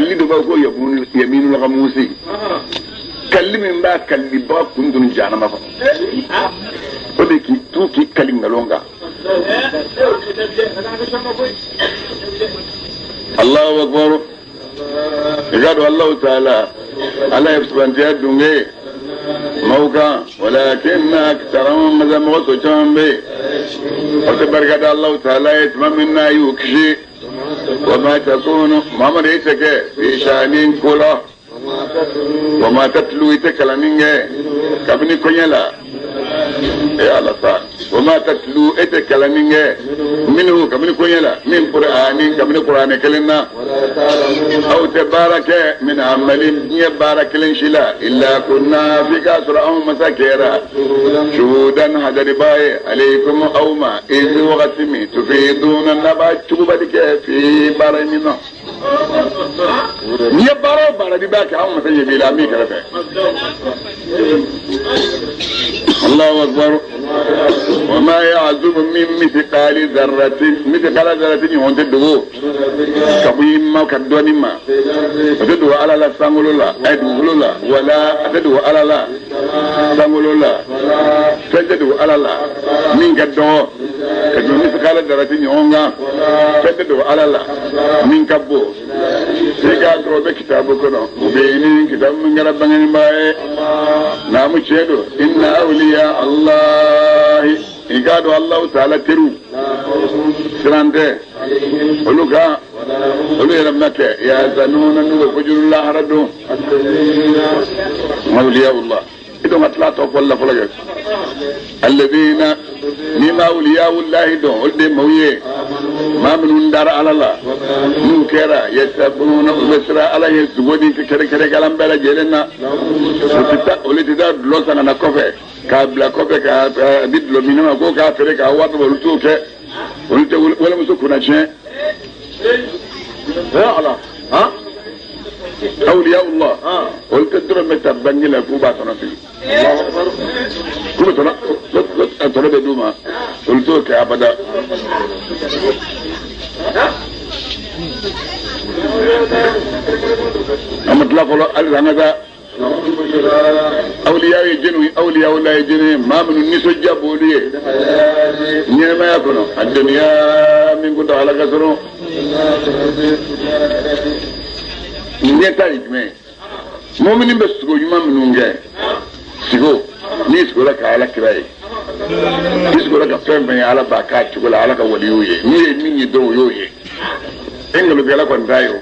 kalli do ba ko yaminu la musi kalli min ba kalli ba kundun janama fa o de ki tu ki kalli ngalonga Allahu akbar igado Allah ta'ala ala yafsuban dunge موقع ولكن أكثرهم مزمغة جنبي وتبركت الله تعالى يتمم منا يكشي وما تكون محمد يتك في شأن كله وما تتلو يتكلمين كابني كنيلا يا الله تعالى وما تتلو يتكلمين منه كابني كنيلا من قرآن كابني قرآن كلنا أو تبارك من عمل يبارك لنشلا إلا كنا في كاسر أو مساكيرا شهودا هذا رباي عليكم أوما إذ وغتمي تفيدون النبات تبدك في بارمنا يبارو بارد باك أو مساجد إلى ميك رفع الله أكبر وما يعزب من مثقال ذرة يهون تدعو كبيم ما كدواني ما تدعو على لا سامولولا أدعو لا ولا تدعو على لا سامولولا تدعو على لا من كدو كدو مثقال ذرة يهون تدعو على لا من كبو سيكا دروب كتابكنا وبيني كتاب من ربنا باي نام تشهدو إن أولياء الله إيجاد الله تعالى ترو سرانته ولوكا ولو يرمك يا زنون نور فجر الله ردو أولياء الله إذا ما طلعت ولا فلقت الذين مما أولياء الله دون ولد مويه ما من دار على الله منكرا يسبون وبسرا على يسودي كره كره كلام بلا جلنا ولتدار لوسنا نكوفه كابلا كوفه كبيد لو مينما كو كافره كوات ولتوكه ولت ولا مسكنا شيء يا الله ها أولياء الله قلت ترى متى بني لا كوبا تنافي الله أكبر كم ترى بدوما قلت كأبدا أما تلاقوا الرنجة أولياء الجنوي أولياء الله الجنوي ما من النساء جابوليه نعم يكونوا الدنيا من كنت على كسره نيتا يجمع مؤمنين بس سكو يوم منونجا سكو نيسكو لك على كراي نيسكو لك فهم بني على باكات ولا على كوليوي مين يدرو يوي إنغلو بيلا كوندايو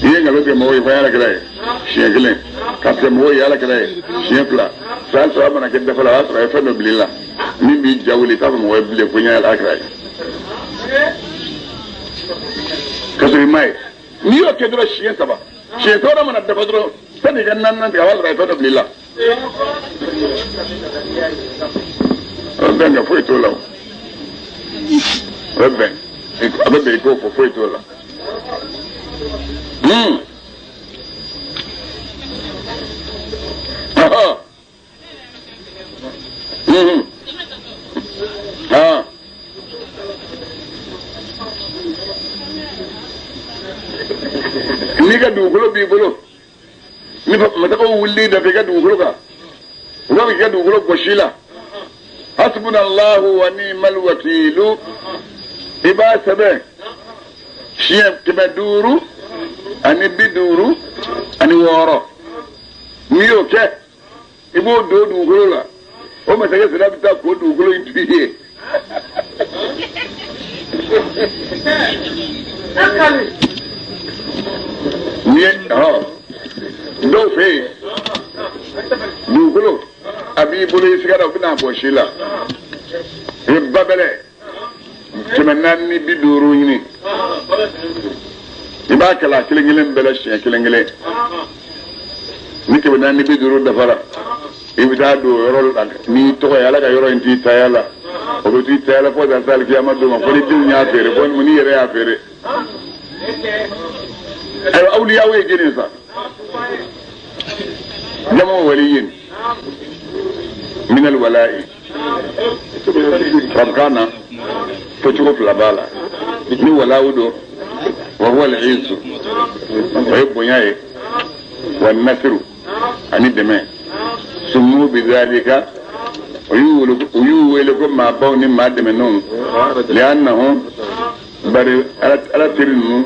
إنغلو بيموي فيا كراي شيء كابتن موي على كراي شيء فلا سال سوى من كده فلا أسرع فنو بليلا مين بيجاولي تابع موي بلي فيا على كراي كسر ماي نيو كدرا شيء تبا شيء تورا من الدفتر تاني كنا نتعاون رايفنا بليلا ربنا فويت ولا ربنا يكون فويت ولا niga dugulo bi bolo ni matako wulli da figa dugulo ka wa figa dugulo goshila hasbunallahu wa ni'mal wakilu iba sabe shiyam kibaduru ani biduru ani woro niyo ke ibo do dugulo la o ma sege sira bita ko dugulo intiye akali dɔw fɛ yen dugukolo a b'i bolo i sigara u bɛna bɔ si la i ye babɛlɛ 450 ɲini i b'a kala kelen kelen bɛɛ la siɲɛ kelen kelen ni 450 dafara i bɛ taa don yɔrɔ la n'i tɔgɔ ye ala ka yɔrɔ in t'i taya la o bɛ t'i taya la fo ka taa alikiyama don ma fo ni denw y'a feere fo ni yɛrɛ y'a feere أيوة أولياء ويجينيسا جمع وليين من الولاء فكان تشوف لبالا ni wala wudo وهو العيسو ويبنيه والنسر عن الدماء سموا بذلك ويولكم مع بون ما دمنهم لأنهم ألا ترنوا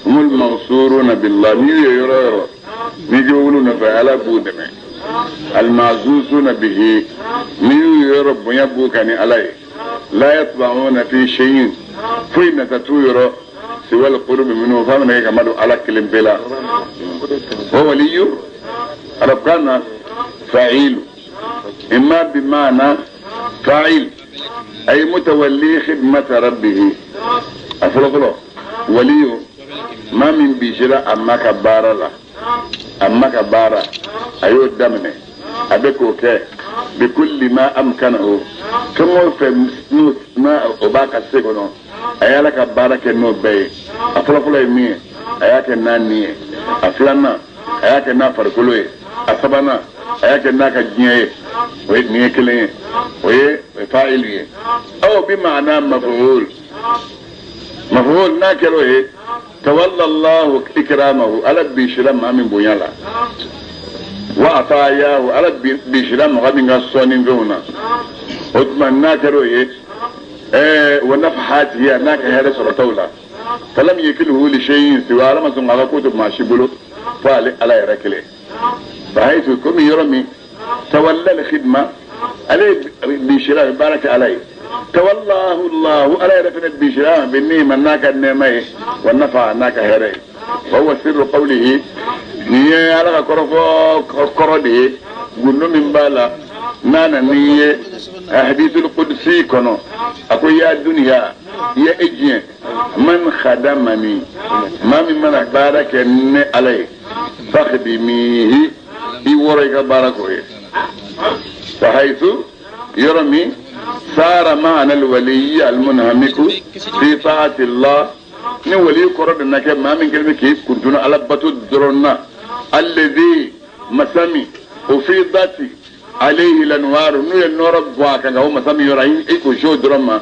هم المنصورون بالله يرى يقولون فعلا بودنا المعزوزون به يرى بنيبوكني عليه لا يطبعون في شيء فين تطوير سوى القلوب منه فمن هيك مدو على كلم بلا هو ولي ربنا فاعل إما بمعنى فاعل أي متولي خدمة ربه أفلو ولي ما من بيشرا أما كبارا لا أما كبارا أيو دمنه أبكو كي بكل ما أمكنه كم في ما أباك سيكونو أيالا كبارا كنو بي أفلو يمي أياك ناني أفلانا أياك نافركلوي أسبانا أياك ناكا جنيه ويتنيه كليه ويفاعليه أو بمعنى مفعول ناكلوه تولى الله إكرامه على بيشرم من بنيالا وعطاياه على بيشرم غمين الصونين فيهنا وثم ناكلوه ونفحات هي ناك هذا سرطولا فلم يكله لشيء سوى لما سمع كتب ما شبلو فعل على يركله فحيث كم يرمي تولى الخدمة عليه بيشرم بارك عليه تولاه الله على رفنة بشرام بالنيم الناك النمي والنفع الناك هري وهو سر قوله نيه على قرده قلنا من بالا نانا نيه حديث القدسي كنو أقول يا الدنيا يا إجي من خدمني ما من أخبارك عليه فخدميه يوريك باركوه فحيث يرمي صار معنا الولي المنهمك في طاعة الله نولي قرد انك ما من كلمة كيف كنتنا على بطو الدرنا الذي مسامي وفي ذاتي عليه الانوار نو النور بواكا هو مسامي يرعين ايكو شو درما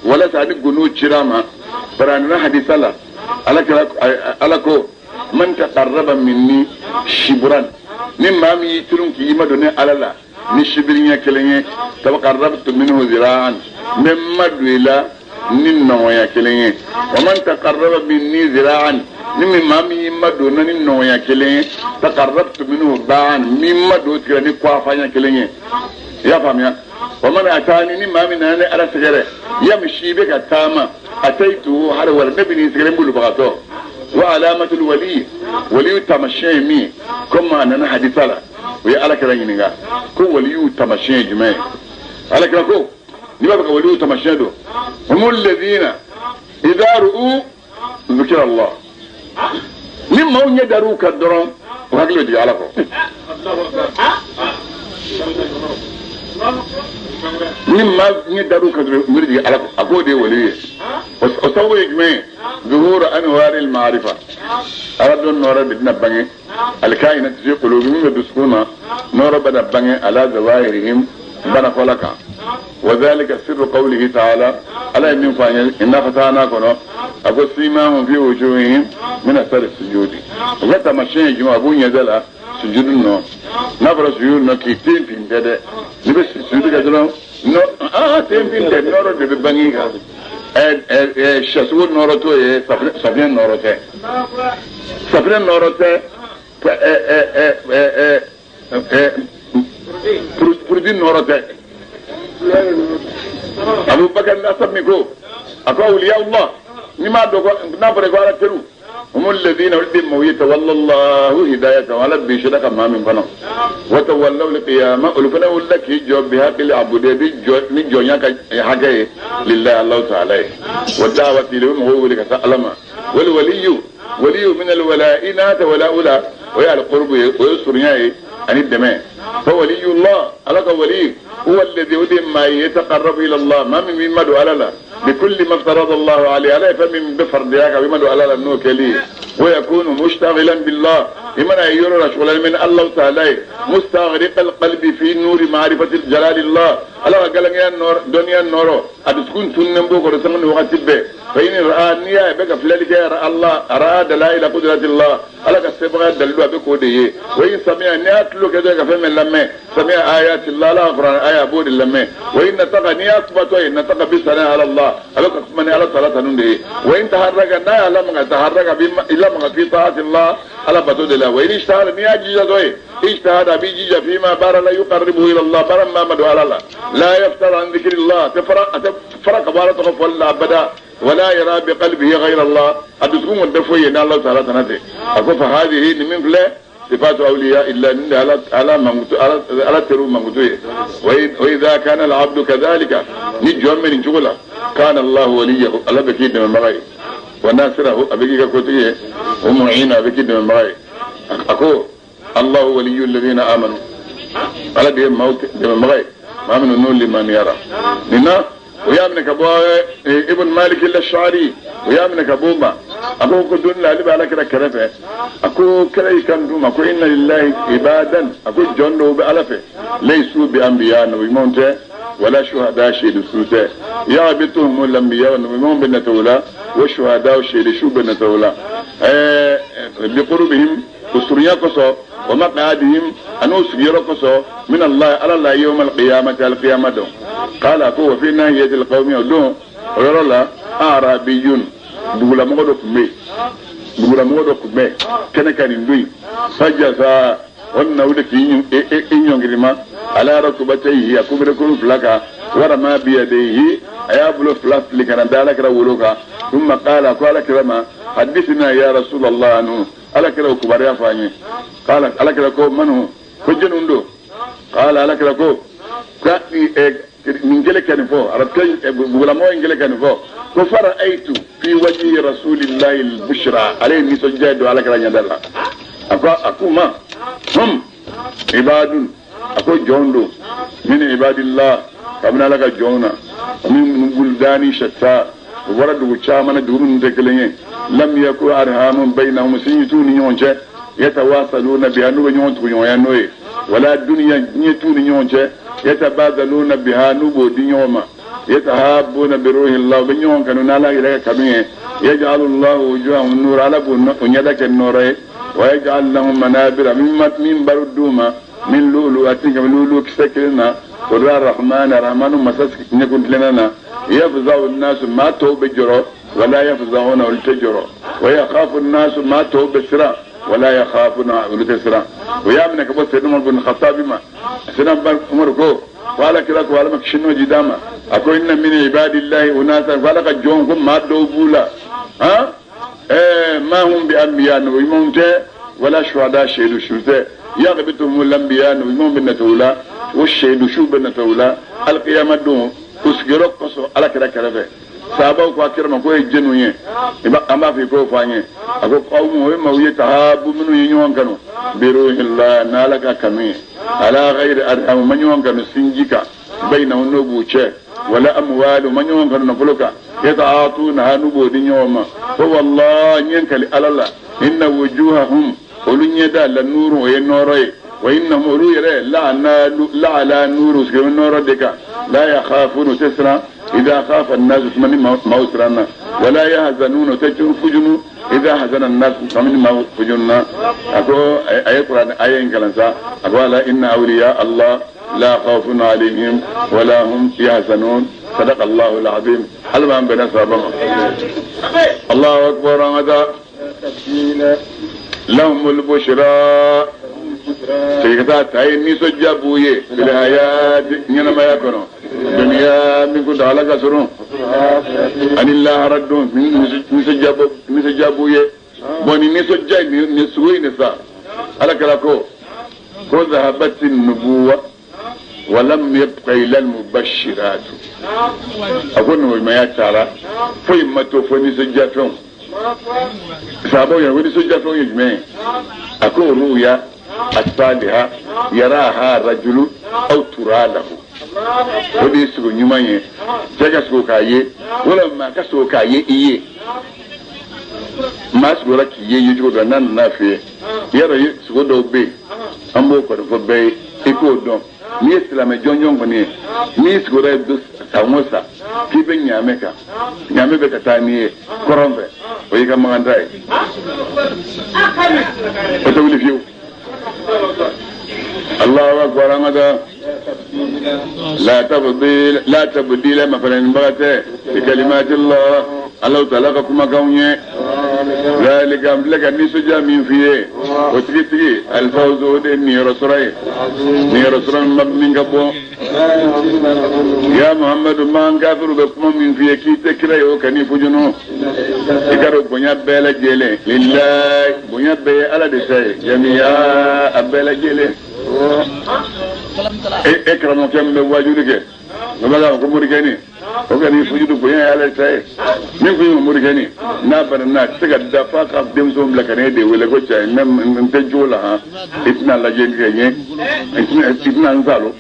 ولا تعدي قنوت شراما فراننا حديث الله ألكو من تقرب مني شبرا مما مي يتلون كي يمدوني على الله نشبرين كليني تقربت منه ذراعا مما دويلا ننويا كليني ومن تقرب مني ذراعا مما مي يمدون ننويا كليني تقربت منه باعا مما دوت كليني كوافا كليني يا فاميا ومن أتاني مما من أنا على سجره يمشي بك تاما أتيته حرور نبني سجره بلو بغاتو وعلامة ولي تمشي مي كما أننا حديث الله ويا على كلام ينقى كو ولي تمشي جماعي على كلام كو نبقى ولي تمشي دو هم الذين إذا رؤوا ذكر الله مما هم يدروك الدرون وهكذا يجي على كو مما يدروك الدرون على كو أقول دي ولي وصوي جماعي ظهور أنوار المعرفة أردون نورا بدنا بني الكائنات في قلوبهم يدسكونا نورا بدنا بني على ظواهرهم بنا خلقا وذلك سر قوله تعالى ألا يمين فانيل إنا فتانا كنا أقول سيماهم في وجوههم من أثر السجود وقت مشين جمع أبون يزال سجود النور نبرا سجود نكيتين في انتدى نبس سجود كذلك تين في انتدى نورا ببنيها شاسول نورتو سفين نورته سفين نورته بردين نورته أبو بكر نصب ميكو أكو أولياء الله نما دوغو نابرغ على تلو هم الذين ولدهم يتولى الله هداية ولا بيشرك ما من فنو وتولوا القيامة ولفنا ولك يجوب بها كل عبودية بجونيا حاجة لله الله تعالى والدعوة لهم هو لك سألما ولي من الولائنات ولا أولى ويا القرب ويسرنيا عن الدماء فولي الله ألقى ولي هو الذي ودم ما يتقرب إلى الله ما من مدو على الله بكل ما افترض الله عليه فمن بفرض ياك بمدو على النوك ليه ويكون مشتغلا بالله إما يرى شغلا من الله تعالى مستغرق القلب في نور معرفة جلال الله الله قال يا نور دنيا نور أتكون تنبو كرسمن وقت به فإن رأى نيا بك فلك يرى الله رأى دلائل قدرة الله الله كسبغ دلوا بكوديه وإن سمع نياتلو كذا فهم لما سمع آيات الله لا قرآن آية بود لما وإن نتقى نيات بتوي نتقى بسنا على الله الله كسمني على ثلاثة نندي وإن تحرك نيا لما تحرك إلا ما في طاعة الله على بتود الله وإن اشتهر نيا جيجا توي اجتهد بيجيجا فيما بار لا يقربه إلى الله بار ما مدوا على الله لا يفتر عن ذكر الله تفرق بارتك ولا أبدا ولا يرى بقلبه غير الله أدتكم الدفوي إن الله تعالى تنتهي أقول فهذه من فلا صفات أولياء إلا من على ترو منقطوية وإذا كان العبد كذلك نجوم من جغله كان الله وليه الله بكيد من مغاي وناصره أبكي كوتيه ومعينه بكيد من مغاي أقول الله ولي الذين آمنوا على دي موت دي من مغاي ما من النور لمن يرى لنا ويامنك ابو ابن مالك الاشعري ويامنك ابوما ابو كدون لا لي بالك كرفه اكو كري كان دوما اكو ان لله عبادا اكو جندو بالفه ليسوا بانبياء ومونته ولا شهداء شهدوا سوته يعبتهم الانبياء ومن بنتولا والشهداء شهدوا شو بنتولا بقربهم وسريا كسو ومقعدهم أنو سجيرو كسو من الله على الله يوم القيامة دون قال أكو في ناحية القوم يدون ويرى الله أعرابيون بقول مغدو كمي كان ندوي فجأة وانا ودك إنيون كريما على ركبتيه أكو بركون فلاكا ورما بيديه أيابلو فلاس لكنا دالك رولوكا ثم قال كرما حدثنا يا رسول الله عنه على كده كباريا فاني قال على كده كو منو كجن اندو قال على كده كو من جلك كان فوق عرفتي بغلامو ان جلك كان فوق فرأيت في وجه رسول الله البشرى عليه مسجد على كده يدلا اكو ما هم عباد اكو جوندو من عباد الله كمنا لك جونا من بلدان شتى ورد وشامنا دورن تكلين لم يكن أرحام بينهم سيتون يونجه يتواصلون بها نو يونتو يونوي ولا الدنيا نيتون يونجه يتبادلون بها نو ديوما يتهابون بروح الله بنيون كانوا نالا إلى كمية يجعل الله وجوههم النور على بنيادك النور ويجعل لهم منابر من بردوما من لولو أتنك من لولو كسكرنا قل الرحمن مساسك نكون لنا يفزع الناس ما توب جرو ولا يفزعون التجرو ويخاف الناس ما توب السرا ولا يخافون التسرا ويامنك بس سيدنا بن الخطاب ما سيدنا بن عمر كو قال كلاك ولا مكشنو جداما اكو ان من عباد الله اناسا فلك جونكم ما دوبولا ها ما هم بانبياء ويمونت ولا شهداء شهدوا شوته يغبطهم الانبياء ويمون بنتولا والشهدوا شو بنتولا القيامه دون usgero koso ala kira karafe sabaw ko akira man ko e jenuye amba fi ko fanye ako qawmu ma wiye tahabu minu yinyon kanu biru illa nalaka kami ala ghairi arham man yon kanu sinjika bayna nubuche wala amwalu man yon kanu nafuluka yataatuna hanubo dinyoma fa wallahi nyankali alalla inna wujuhahum ulunyada la nuru wa yanoroy وإنهم رؤيا لا على نور سكون نور دكا لا يخافون تسرا إذا خاف الناس من موسرنا ولا يحزنون تجن فجن إذا حزن الناس من فجننا أكو أي قرآن أي إنكلنسا أكو لا إن أولياء الله لا خوف عليهم ولا هم يحزنون صدق الله العظيم حلما بنا صابنا الله أكبر هذا لهم البشرى سيكتا تاي نيسو جابويه في الحياة نينما يكونو دنيا منكو دعالك سرون أن الله ردون نيسو جابويه بوني نيسو جاي نسوي نسا على كلاكو كو ذهبت النبوة ولم يبقى إلا المبشرات أقول ما يتعالى فيمتو فنيسو جاتون سابو يقول نيسو جاتون يجمعين أقول رؤيا الصالحة يراها رجل أو ترى له ودي سكو نيمانيه جاكا سكو كايه ولما كسكو كايه إيه mas gora ki ye yugo da nan na fe yara su do be ambo ko fo be iko don ni islam jonjon ko ni su gora do samosa ki be nyame be ka tani korombe o yi ka mangandai o to wuli fiu الله أكبر أمدا لا تبديل مثلا بغته بكلمات الله الله تعالى كما كوني ذلك لك النسجة من فيه وتجي الفوز ودني رسولي من قبو يا محمد ما انكافر بكم من فيه كي تكري وكني فجنو إكارو بنيا بيلا جيلي لله بنيا بيلا على دسي جميعا أبيلا جيلي اكرم كم بواجودك نبغى كمور كني وكان يفوجد بيا على شيء من في كمور كني نابرنا تقعد دفع قدام زوم لكني دي ولا كوتش نم تجولها إثنى لجين كني إثنى نزالو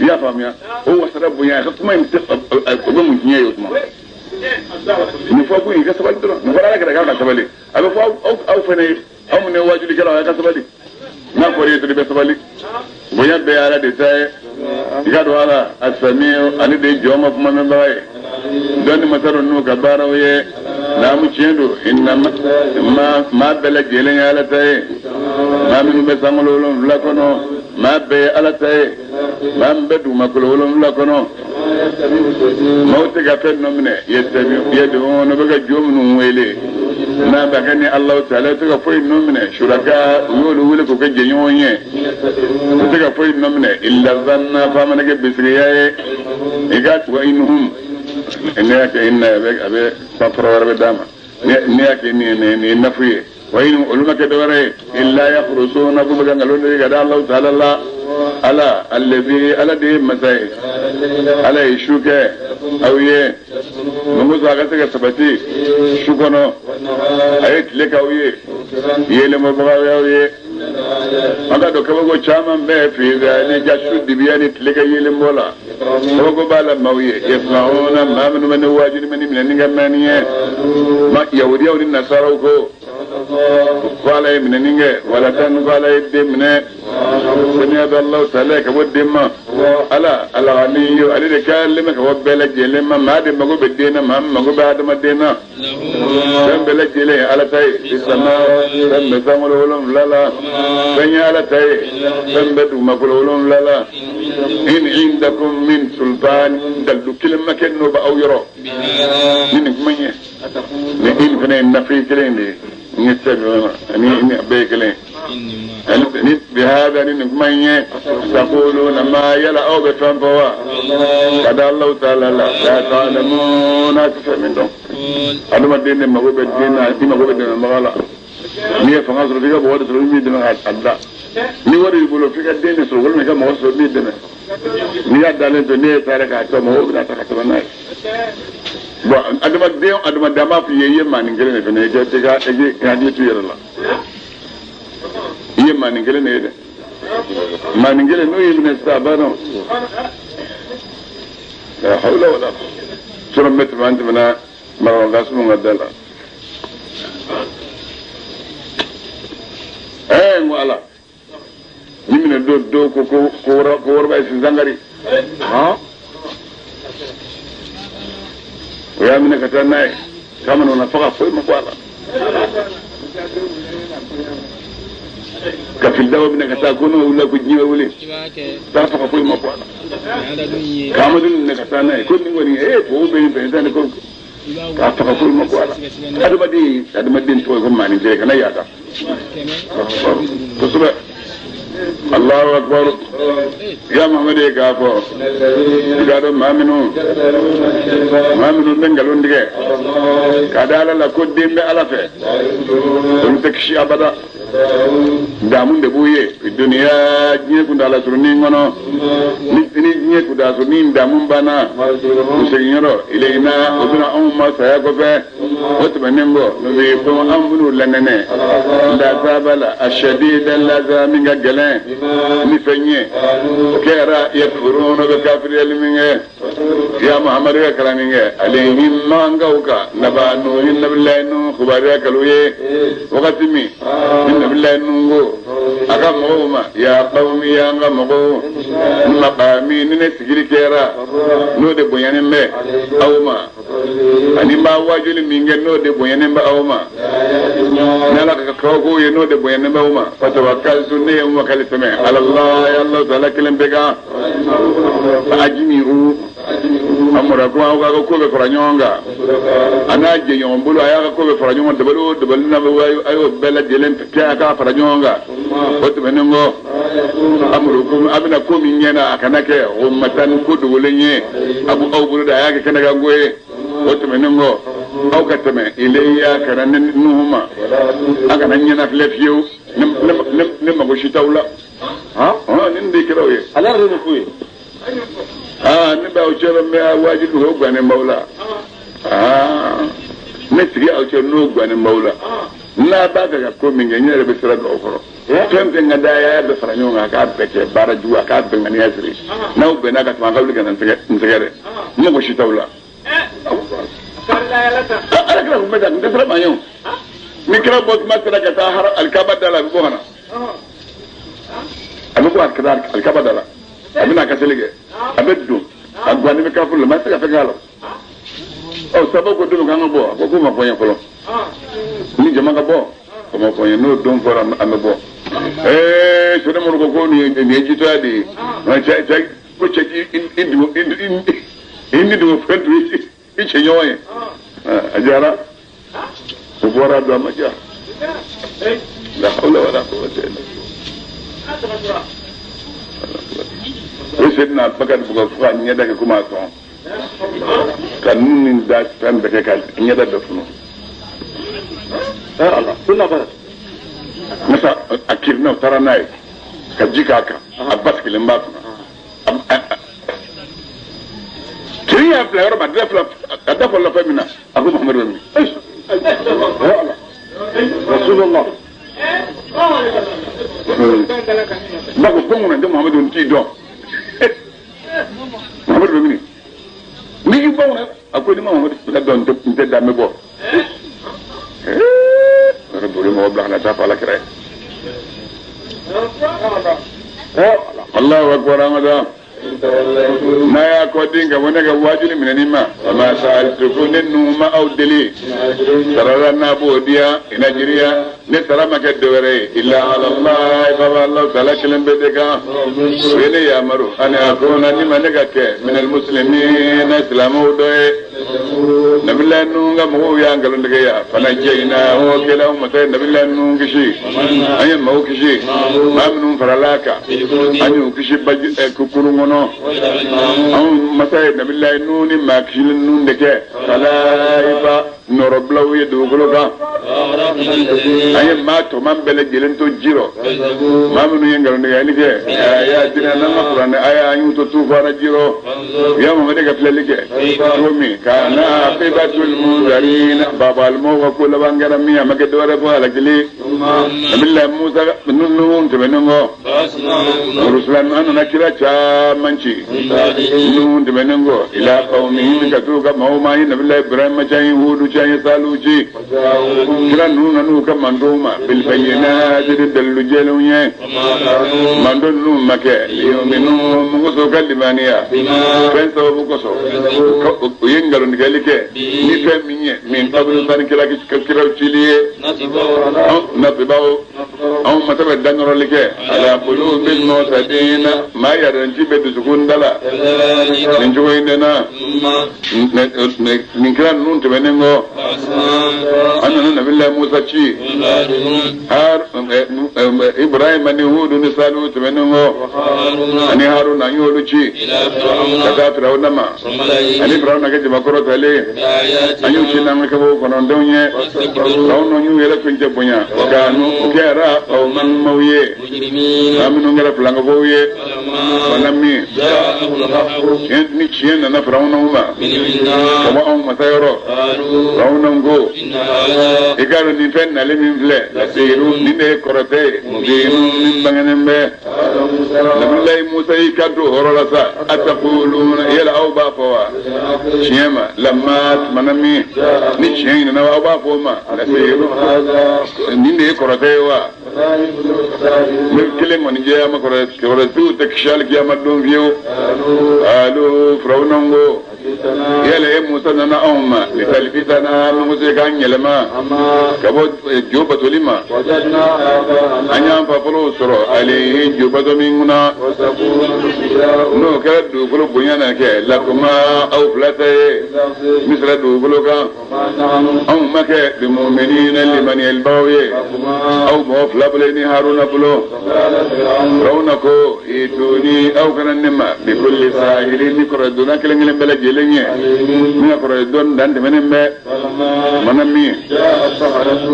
يا فاميا هو سرب بيا خطما يمسك أقوم كنيه يسمع نفوقي كسبالي ترى نفوق على كذا كسبالي أبى فوق أو فني أو من واجودك لا كسبالي na kore to be sabali boya be ala de tay igado ala asamiu ani de joma kuma men baye don mataro no gabara ye na mu chendo inna ma bela jelen ala tay ma min be samolo la kono ma be ala tay ma be du makolo la kono mawte ga fen no mine yedu no be ga jomnu wele na bagani Allah ta'ala to ga foi no mine shuraka yulu wele ko ke nyonye to ga foi no mine illa zanna fa man ga bisriyaye igat wa inhum inna abe safra wa dama ne ke ni nafiye wa in ulama ke daware illa yakhrusuna bu ga ngalon ga Allah ta'ala ala alladhi ala de masai ala shuke awiye mungu zaga ga sabati shukono ayet leka awiye yele mo baga awiye aga do kabago chaman be fi zali jashu dibiyani leka yele mola kabago bala mawiye yasmauna ma min wajin min ninga maniye ma yawdi nasara ko قال من نينجي ولا كان قال يدمنا سمع الله تعالى كودما الا الغني علي كلمك وبلك لما ما دي مغو بدينا ما مغو بعد ما دينا كان بلك لي على تاي السماء كان زمولهم لا لا بني على تاي كان بدو مغولهم لا لا ان عندكم من سلطان دل كلمه كنو باو يرو من مني لكن كنا نفي كلمه نتبعنا أني بيكلين بهذا نكمية تقولون ما يلا أو بتنفوا قد الله تعالى لا تعلمون أكثر منهم هذا ما دين ما هو بدين ما هو بدين ما قال مية فناس رفيقة بواد سلوي ميدنا هذا نيوري يقولوا فيك الدين سلوي ما كان موسى ميدنا نيا دالين تنيه تارك حتى ما هو بنا تكتبنا adama dama fi ye maningele ne fene je tega ege ngadi tu yalla ye maningele ne de maningele no yimne sabano la hawla wala sura met bant bana maro gasmu ngadala mo ala yimne do ko worba ci zangari ha ويا من كتناي كمان ونفقه في مقاله كفيل دواء من كتاكونه ولا كجيبه ولا تفقه في مقاله كمان من كتناي كل وني هو بين ذلك كل تفقه في مقاله هذا بدي توي كم ماني زي كنا يادا تصبح الله أكبر يا محمد يا كافو كذا ما منو بنقلون دقة كذا لا كودين بألفه تنتكشي أبدا دامون دبويه الدنيا جيه كندا لا سرنين منو نيجي جيه كندا سرنين دامون بنا مسيرو إلينا وبنا ما سيأكله وتبنيمبو نبيكم أمبنو لننه لا زابلا الشديد اللذا من جلين نفنيه كيرا يكفرون بكافر يلمنه يا محمد يا كلامي عليهم ما انقوكا نبا نوح النبي الله نوح خباريا كلويه وقتمي النبي الله نوح أقامهما يا قومي يا قومه مقامي نسجل كيرا نود بيان ما أوما أني ما واجل مين نود بيان ما أوما نلا كوكو ينود بيان ما أوما فتوكلت نيم وكلت على الله يا الله تعالى كلم بقى فأجمعوا amura ko ko be faranyonga anaje yombulu aya ko be faranyonga debelu na ayo bela jelen ta ka faranyonga wato benengo amuru ko abina ko minyana akanake ummatan ko dulenye abu awbulu da yake kana ga goye wato benengo au katame ilayya karanin nuhuma aka nan yana flefiyo nim mago shi tawla ha nin de kirawe alar ne kuyi ni ba o chere me waji do gwane maula ne tigi o chere no gwane maula na ba ga ko min ga nyere be sira do ko tembe ngada ya be faranyo nga ka beke bara juwa ka be ngani asri na o be na ka ma ka liga nan tegere mo ko shi tawla ala kala ko meda de sira manyo mi kra bot ma tara ka ta har al kabadala bi bohana abu ko al kabadala abina ka selige abeddu agwani be ka fulo ma ta ka galo o sabo ko dum kan bo ko ma ko yen fulo ni jama ka bo ko ma ko yen no don fora am bo so de mo ko ni jito adi ma cha ko che indi do fendu ichi nyoye ajara ko bora do ma ja la hawla wala quwwata illa billah Sayyidina Abubakar buga fuka nyada ke kuma son kanun da tan da kai nyada da funo Allah sunna ba masa akirna taranai ka jika ka abbas kilin ba kiriya player ba da fla da fla famina abu muhammad bin Allah rasulullah ba ko pongo na muhammad bin ti do Muhammad Bamini ni bon akwai Muhammad da don te da me bo rabbi mo bla na ta fala kire Allahu akbar amada na ya ko dinga wona ga wajuli minanima ma sa'altukum numa aw dili sarara na bodiya ina jiriya ne sarama ke dore illa ala allah fa allah ta'ala kilam bedega wene ya maru ana akuna ni manega ke min al muslimin islamu doe nabilan nunga mo ya ngalo ndege ya fana jeina o kala ummata nabilan nunga shi ayen mo kishi mamnu faralaka anyu kishi baji kukuru ngono masai nabillahi nuni makilin nun deke kalaiba noroblaw yedu gologa ayen ma to man bele jelen to jiro mamnu yengal ne yani ke ya dina nan qur'an aya anyu to tufana jiro ya mo de ga plelige romi kana aqibatul mundarin babal mo wa kullu bangara miya make dore ko ala gili nabillahi musa nun to benongo rusulan an nakira cha manci nun de benongo ila qaumihim ka to ga mauma nabillahi ibrahim cha hudu cha saluji kira nun anu ka mandoma bil bayyinat dal jelunya mandon nun make yuminu mo so kalimaniya penso bu so ko yengalo ni galike ni feminye min qablu tan kila kira chiliye natibaw aw matabe danoro like ala qulubil mutadina ma yaranji be dusukundala ninjo indena min kira nun to benengo anna nabillahi musa ci har ibrahim ani hudu ni salu to benengo ani haruna yolu ci kaga firawna ma ani firawna ke makoro tale anyu ci nan ka bo kono donye rawno nyu yela ko jabunya kanu kera aw man mawye aminu ngara flanga boye ونمي ni tiɲɛ nana firawunaw ma o ma anw masa yɔrɔ firawunaw ko i k'a dɔn nin fɛn nalen min filɛ lasiru nin de ye kɔrɔtɛ ye mubinu min bangenen bɛ nabilayi musa y'i ka don o yɔrɔ la sa atakuluna yala aw b'a fɔ wa tiɲɛ ma lamma tumana min ni tiɲɛ in nana aw b'a fɔ o ma lasiru nin de ye kɔrɔtɛ ye wa ne kelen kɔni jɛ a ma kɔrɔtɛtiw tɛ kisi hali kiyama don fiyewu alo firawunaw ko yala e musa nana anw ma litalbisana min ko se k'an yɛlɛma ka bɔ jo batoli ma an y'an fa fɔlɔw sɔrɔ alayhi jo bato min kunna n'o kɛra dugukolo bonya na kɛ lakoma aw fila ta ye misira dugukolo kan anw ma kɛ bimuminina limaniyɛlibaw ye aw mɔgɔ fila bolo ni haruna bolo firawuna ko ituni aw kana ne ma bikulli sahiri ni kɔrɔ donna kelen kelen bɛɛ lajɛlen ye min ka kɔrɔ dɔn dan tɛmɛnen bɛ mana min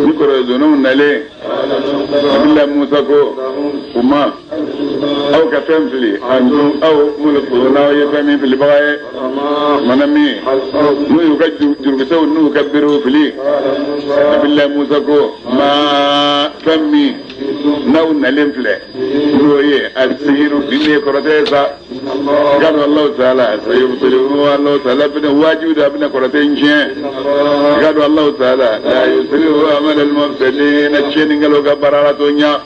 ni kɔrɔ donnaw nalen nabila musa ko u ma aw ka fɛn fili antum aw mulkuna n'aw ye fɛn min filibaga ye mana min n'u y'u ka jurukisɛw n'u ka berew fili nabila musa ko ma fɛn min n'aw nalen filɛ n'o ye asihiru din ye kɔrɔtɛ sa gado Allah ta'ala sayubtiluhu Allah ta'ala bina wajibu da bina kɔrɔtɛ tiɲɛ gado Allah ta'ala la yuslihu amal al-mufsidin tiɲɛ ngalo ka barara to nya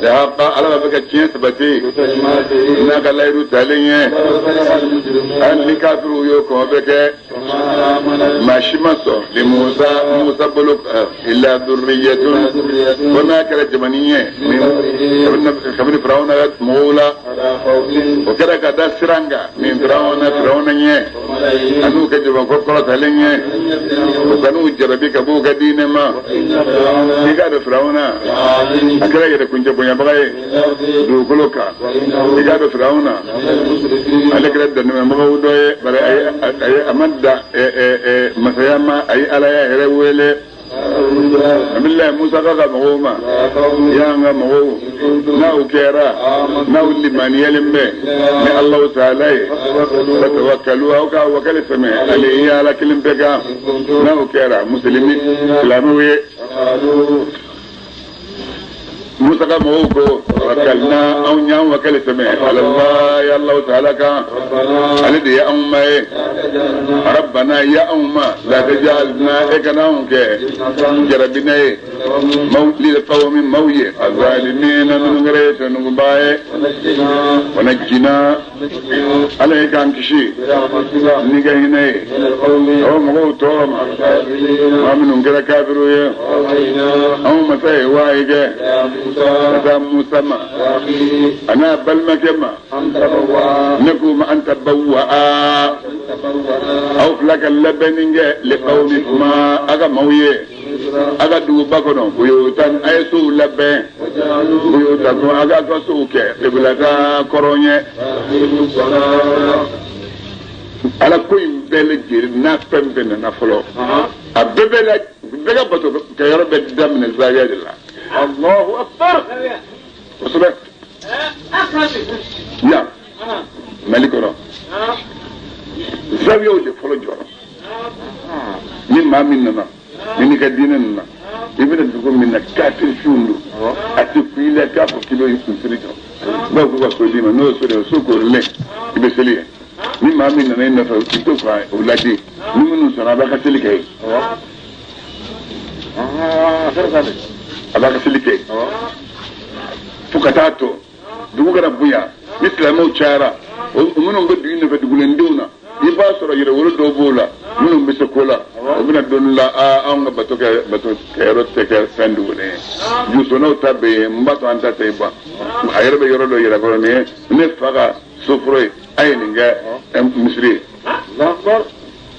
da haka ala baka tiɲɛ sabati na ka layiru talen ye an ni kafiru yo ko bɛ kɛ maashi ma sɔn li musa bolo illa durriyatun ko n'a kɛra jamani ye kabini firawuna ka mɔgɔw la o kɛra ka da siran kan min firawuna ɲɛ an'u ka jama kɔrɔtalen ye o ka n'u jarabi ka b'u ka diinɛ ma i k'a dɔn firawuna a kɛra yɛrɛ kuncɛ bonyabaga ye dugukolo kan i k'a dɔn firawuna ale kɛra dannimɛbagaw dɔ ye bari a ma da masaya ma a ye ala ya yɛrɛ wele nabilayi musa ka mɔgɔw ma y'an ka mɔgɔw n'aw kɛra n'aw limaniyalen bɛ ni alahu taala ye fatawakkalu aw ka wakali sɛmɛ ale ye ala kelen bɛɛ kan n'aw kɛra musulmi silamɛw ye musa ka mɔgɔw ko wakalna anw y'an wakali sɛmɛ alallahi alahu taala kan ale de ye anw ma ye rabbana ya anw ma la tajalna e kana anw kɛ jarabina ye lil qawmi maw ye azalimina ninnu kɛra ye tɔnuguba ye wanajjina ala ye k'an kisi ni ka hinɛ ye aw mɔgɔw tɔɔrɔ ma maa minnu kɛra kafiru ye anw masa ye wahayi kɛ ka taa musa ma a n'a balimakɛ ma ne k'u ma an tabawwa'a aw fila ka labɛnni kɛ liqawmi kuma a ka maaw ye a ka duguba kɔnɔ buyutan a ye sow labɛn buyutan a ka sow kɛ qiblata kɔrɔ ɲɛ ala ko in bɛɛ lajɛlen n'a fɛn bɛɛ nana fɔlɔ a bɛɛ ka bato ka yɔrɔ bɛɛ daminɛ Zawiya de la. Allahu akbar. kosɛbɛ yan Mali kɔnɔ Zawiyaw de fɔlɔ jɔra ni maa min nana ni n'i ka diinɛ nana i bɛna dugu min na kafirifinw don a tɛ ku i la k'a fɔ k'i bɛ kunsiri jɔ bawo k'u ka so d'i ma n'o ye so de ye so korilen i bɛ seli ye ni maa min nana i nɔfɛ i t'o ka o lajɛ ni minnu sɔnna a b'a ka seli kɛ yen a b'a ka seli kɛ yen fo ka taa tɔ dugu kana bonya ni silamɛw cayara minnu bɛ dugu nɔfɛ dugulendenw na i b'a sɔrɔ yɛrɛwolo dɔw b'o la minnu bɛ se ko la o bɛna dɔɔni la anw ka bato kɛyɔrɔ tɛ kɛ fɛn dogolen ye jusɔnnaw ta bɛ yen n b'a to an ta tɛ ban a yɛrɛ bɛ yɔrɔ dɔ yɛrɛ kɔrɔ nin ye ne fa ka soforo ye a ye nin kɛ misiri ye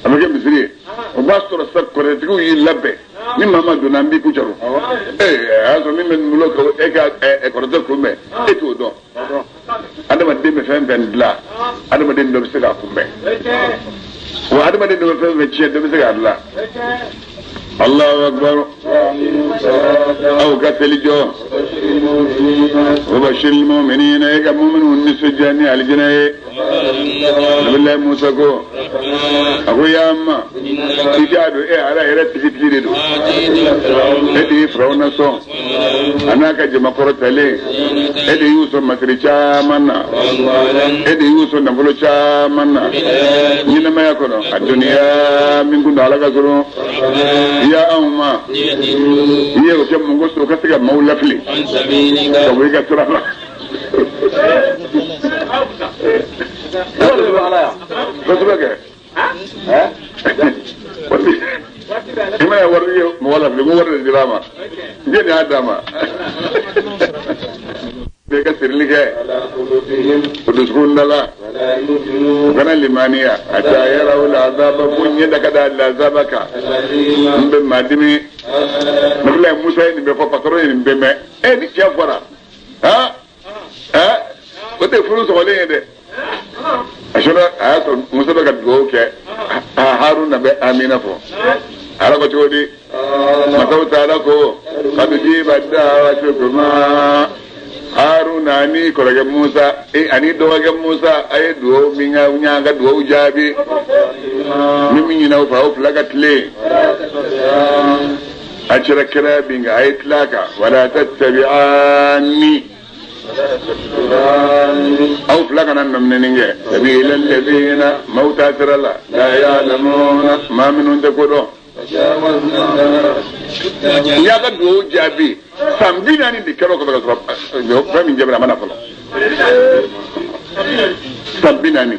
a bɛ kɛ misiri ye o b'a sɔrɔ sa kɔrɔtigiw y'i labɛn ni maa ma donna an b'i ku jaro a y'a sɔrɔ min bɛ nin bolo e ka kɔrɔtɛ kunbɛn e t'o dɔn adamaden bɛ fɛn fɛn dilan adamaden dɔ bɛ se k'a kunbɛn wa adamaden dɔ bɛ fɛn fɛn tiɲɛ dɔ bɛ se k'a dilan Allahu akbar aw ka seli jɔ وبشر المؤمنين إيجا مؤمنون نصف الجنة الجنة بالله موسى كو أقول يا أما تجادو إيه على إيرت تجديدو إدي فرعون صون أنا كجمع قرط عليه إدي يوسف مسريشا منا إدي يوسف نبلوشا منا ينما يكون الدنيا من كن على كسرو يا أما يو كم مغسل كسر مولى فلي كوي كسر الله كسر كه ها إما يوري مولى فلي مولى الدراما جن هذا ما بكسر لي كه ودسكون دلا وكان لمانيا حتى يروا العذاب بني دكدا العذاب كا مبما دمي نبلا موسى نبفا بكرو نبما ني كفرا ها كنت فلوس ولين ده عشان موسى بكدو كه هارون نبي امينه فو على كتودي ما تو تعالى كو قد جيب الدعوه Haruna ani korage Musa ani doge Musa ay do minga unyanga do ujabi mimi nyina ufa uflagatle achira kira binga ay tlaka wala tattabi'ani aw flagana namneninge sabil alladhina mauta sirala la ya'lamuna ma minun takudo ya ga do ujabi sambina ni dikero ko daga yo fami jabra mana falo sambina ni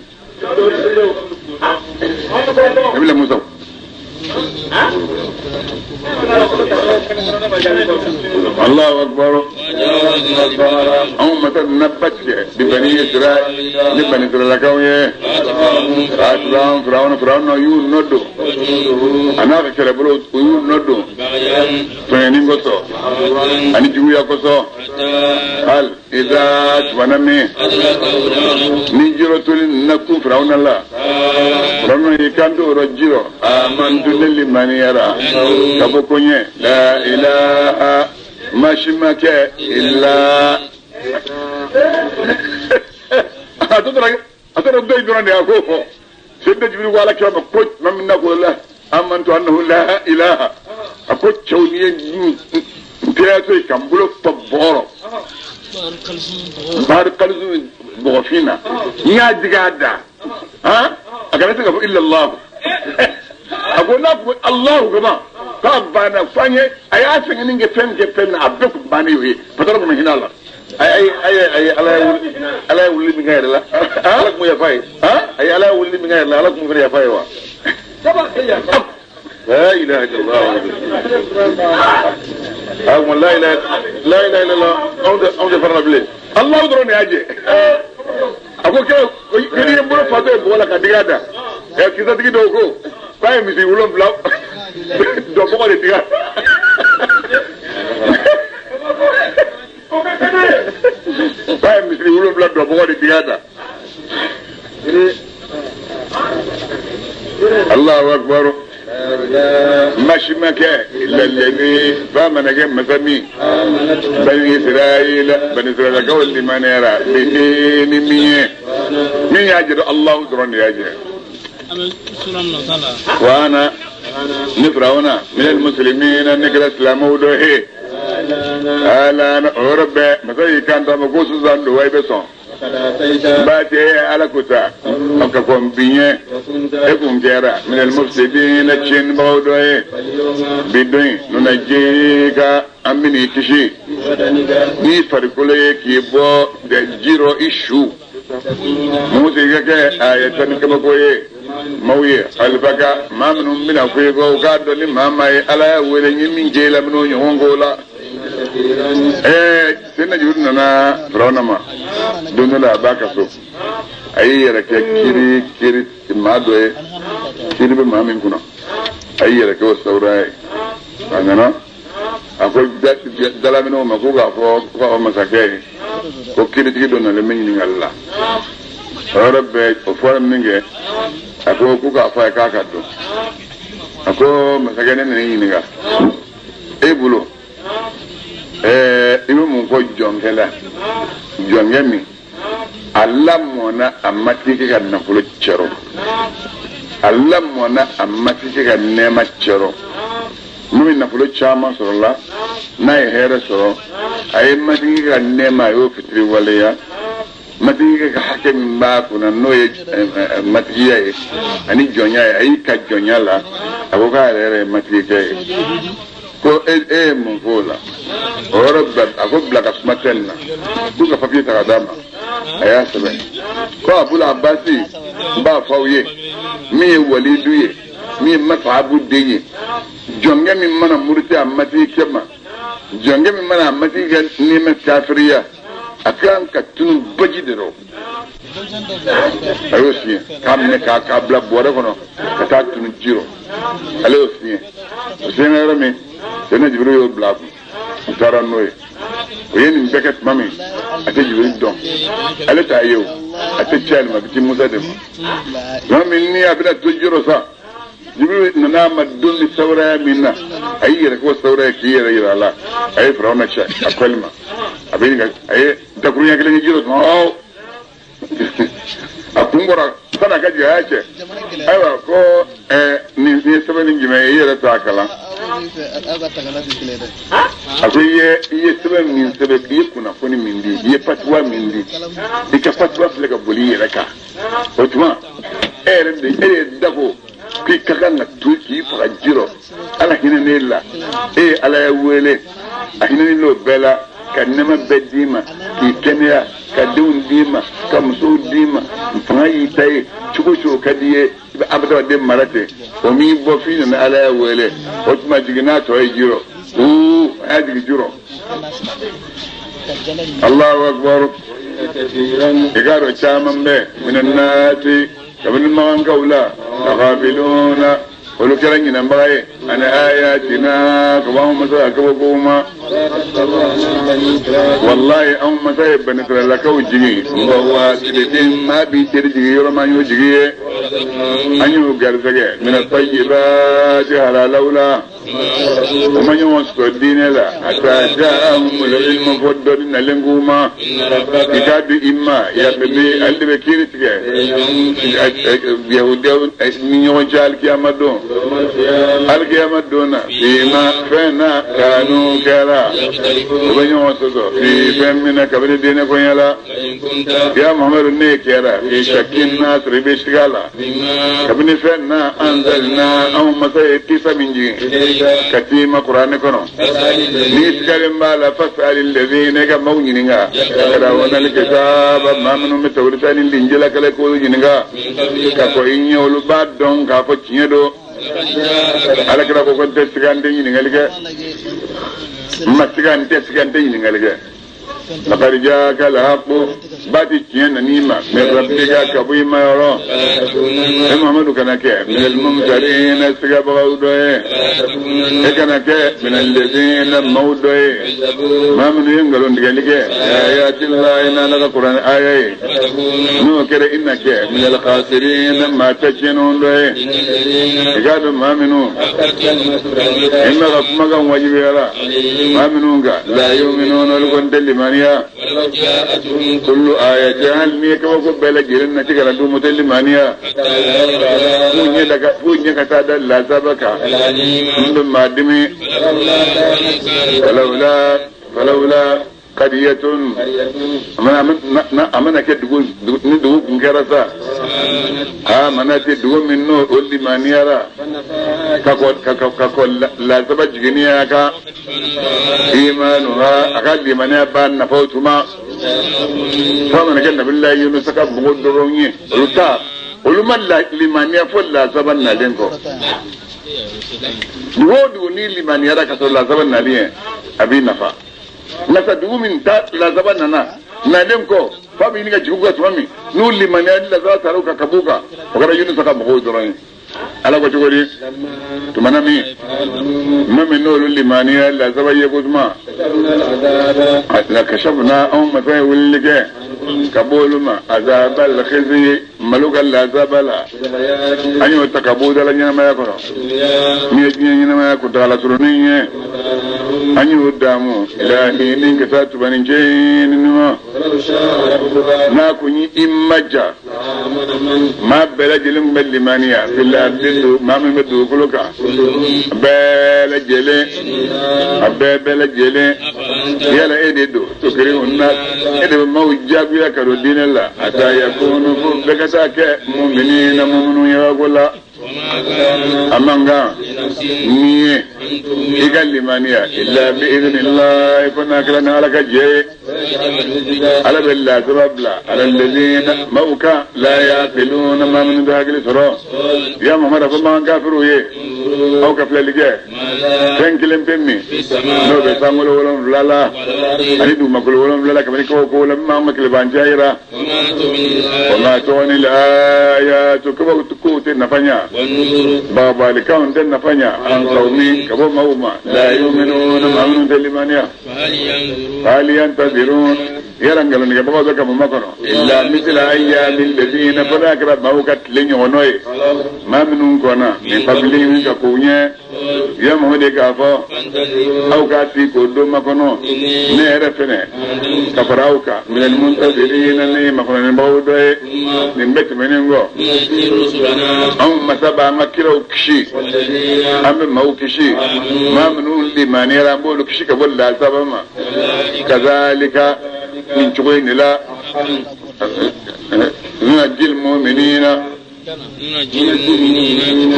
ebile muso الله أكبر أمة نبت ببني إسرائيل لبني إسرائيل كويه فرعون يون ندو أنا كشر بلو يون ندو فينين قصو أني جويا قصو هل إذا تبنمي نجرو تولين نكو فرعون الله فرعون يكاندو رجيرو آمنت لمن يرى كبوكوني لا إله ماشمك إلا أترى بدي دوراني أقوله سيدنا جبريل وعلى كلام كوت ما منا قول الله آمنت أنه لا إله أكوت شوني تياتي كمبلو تبورو بار كلزم بغفينا يا جعدا ها أكلت كفو إلا الله أقول لك الله كمان فأبانا فاني أي أسمع إنك فين أبدك باني وهي فترك من هنا الله أي على ولي من غير الله علىك مو يفاي أي على ولي من غير الله علىك مو يفاي وا لا إله إلا الله أقول لا إله إلا الله أنت فرنا بلي الله يدروني أجي أقول كده كده يمبر فاتو ولا كديادا يا كذا تيجي دوكو باي ميسي ولون بلاو دوكو ما ديا باي ميسي ولون بلاو دوكو ما ديا الله أكبر ماشي مكان إلا الذي فمن جم مسمي بني إسرائيل قول لمن يرى بدين مين يجد الله درون يجد وأنا نفرعنا من المسلمين نكر اسلام ودوه ألا رب مثلا كان تمكوس زندو ويبسون باتي على كتا أكفون بيه أكون جرا من المفسدين تشين بودوه بدوين ننجيك أمني كشي ني فرقولي كيبو جيرو إشو موسيقى آية كبكوية مويه البكا ما منهم من أفيقه وقادوا لما ماي على ولين من جيلا منو يهونغولا سنة جورنا فرانا ما دوننا باكا سو أي ركيا كيري ما دوي كيري بما من كنا أي ركيا وستوراي أنا أقول دلا منو ما كوكا فو مساكي وكيري تيجي دونا لمن الله رب أفضل منك ako kuka fa ka ka do ako masagane ne yiniga ebulo ibe mun ko jongela jongemi Allah mona amati ke kan nafulo cero Allah mona amati ke kan nema cero mumi nafulo chama sorola na here soro ay mati ke kan nema yo fitri waleya mati ke hake mba kuna noye mati ya ani jonya ay ka jonya la aboka rere mati ke ko mun fola ora ako blaka smatenna duka papier takadama aya sabe ko abul abbasi ba fawye mi waliduye mi masabu deye jonge mi mana murti amati kema jonge mi mana amati ga ni ma kafiriya akan ka tunu baji dero ayo si kamne ka kabla bore kono ka ta tunu jiro ayo si senere mi sene jibril yo blaku tara noye oyen mbeket mami ate jibril don ale ta yew ate chal ma biti musa dem mami ni abida to jiro sa jibril nana ma dun sawra minna ayira ko sawra ki yira la ay frawna cha akolma abin ga ay da kunya kele jiro no akungora kana gaji yace aiwa ko ni sabani jime yira ta kala akwai iye sebe min sebe biye kuna koni mindi iye patwa mindi ika patwa flega boli yeraka otuma ere dako ki kakanga tuki fa jiro ala hinanella ala ya wele ahinanilo bela kanema bedima ki kenya kadun dima kamso dima fayi tay chuko kadiye abada de marate o mi bo fina na ala ya wele otuma jigina to ay jiro هذه الجرم الله أكبر يقالوا شامن به من الناس كمن المغان قولا تغافلون ولو كرنجي نمبغي عن آياتنا كواهم مساء كوكوما والله أم مساء بنتر لك وجهي وهو سيدتين ما بيترجي يرمان يوجهي أن يقرزك من الطيبات على لولا ومن يوسط الدين لا حتى جاءهم العلم فضلنا لنقوما كتاب إما يبني البكيرتك يهودي من يوجه الكيامة دون القيامة دون فيما فينا كانوا كلا ومن يوسط في فهمنا كبير الدين كونيلا يا محمد النيك يرى في شك الناس ربيش قالا كبير فينا أنزلنا أو مساء كيسا من جي كتيما قرآن كنو نيس كلم بالا فاسأل الذين كمونينيغا كراونا الكتاب ما منهم متورسان الانجيل كالكولو جينيغا كاكو إني ولو بعد دون كافو تشيدو على كده كون تسكان دي نيغاليكا ما تسكان تسكان دي نيغاليكا لقد جاءك الحق باتي تشين نيما من ربك كبوي ما يرى محمد كانك من الممترين استجاب غودوه كانك من الذين مودوه ما من ينقلون ذلك آيات الله إن لك قرآن آية نوكر إنك من الخاسرين ما تشينون دوه قالوا ما منهم إن ربك واجب يرى ما منهم لا يؤمنون لكم تلمانيا كل آية هل ميك وقبل جيرنا تكرا دوم تلمانيا فوني كتادا لا سبكا من مادمي فلولا قرية أمنا كدقون ندوك نكرسا منا تدقون من نور قولي مانيارا كاكو لا سبج جنياكا إيمانها أقل لمنها بان نفوتما فمن كان بالله ينسكا بغض دروني رتا ولما لمنها فلا سبن نالينكو دوني لمنها كسر لا سبن نالين أبي نفا nasa dugu min ta lazaba nana nalen ko fa bi ni ga jugu ga twami nu limani la za ta ruka kabuka o kana yunu saka bugo doron ala ko tugori tumana mi mami nolu limaniya la sabaye guzma la kashafna mata wulike kabuluma azabal khizi maluka la zabala anyo takabuda la nyama yako mi nyama yako dala suruniye anyo damu ilahi ninka tatu baninje nino na kunyi imaja ma bela jelin limaniya fil ardi ma min medukuluka bela jele bela jele yala edido tukiri unna edido mawjabi ya karo dinella ata yakunu daga sake mu'minina mu'minu ya gola amanga niye igal limaniya illa bi idhnillah kunna kana alaka je ala billahi sababla ala alladhina mauka la yaqiluna ma min dahil sura ya muhammad fa ma kafiru ye aw kafla lige tankilim pemmi no be sangolo wolon lala ani du makolo wolon lala kamani ko ko lamma makle banjaira wa ma tu'ni al-ayatu kubutu nafanya baba likam den nafanya an qaumi kabo mauma la yu'minuna ma'amunu limaniya hal yantazirun yarangalan ga baba zaka makono illa mithla ayyamil ladina fadakra mawkat linyonoy ma minun kona min qablihim ka kunye ya mohde ka fo aw ka ti ko do makono ne refene ka farauka min al muntazirin ne makono bawdoy ni mbet meningo aw masaba makiro kishi am mawkishi ma minun limanira bolu kishi ka bolla sabama kazalika من جوين لا ننجي المؤمنين